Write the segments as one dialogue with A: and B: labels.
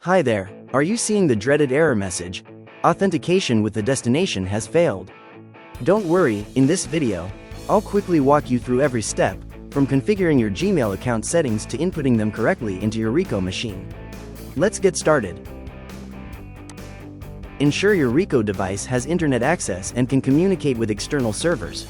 A: Hi there, are you seeing the dreaded error message? Authentication with the destination has failed. Don't worry, in this video, I'll quickly walk you through every step, from configuring your Gmail account settings to inputting them correctly into your Ricoh machine. Let's get started. Ensure your Ricoh device has internet access and can communicate with external servers.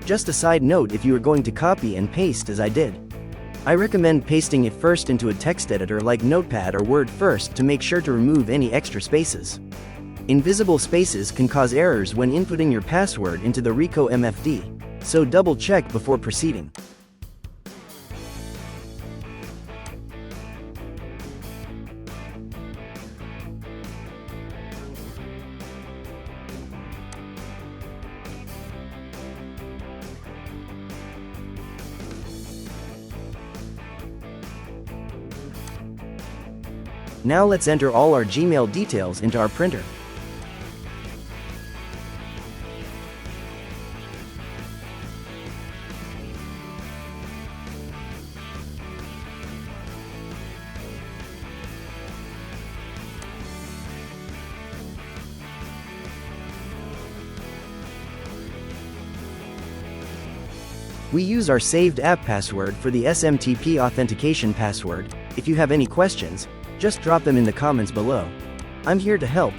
A: Just a side note, if you are going to copy and paste as I did, I recommend pasting it first into a text editor like Notepad or Word first to make sure to remove any extra spaces. Invisible spaces can cause errors when inputting your password into the Ricoh MFD, so double check before proceeding. Now let's enter all our Gmail details into our printer. We use our saved app password for the SMTP authentication password. If you have any questions, just drop them in the comments below. I'm here to help.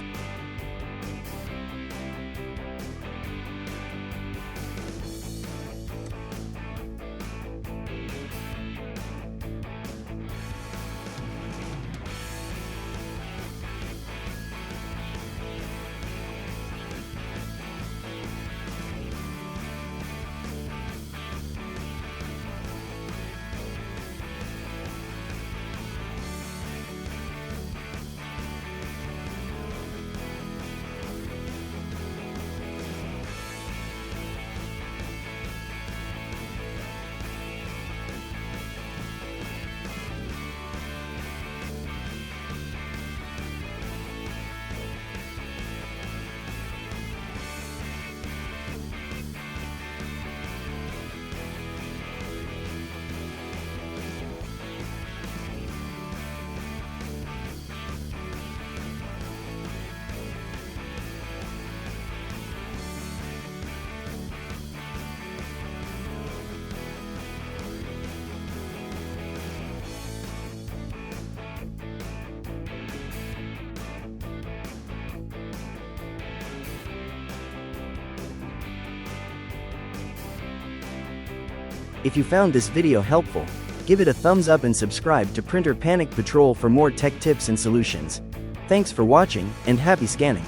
A: If you found this video helpful, Give it a thumbs up and subscribe to Printer Panic Patrol for more tech tips and solutions. Thanks for watching, and happy scanning.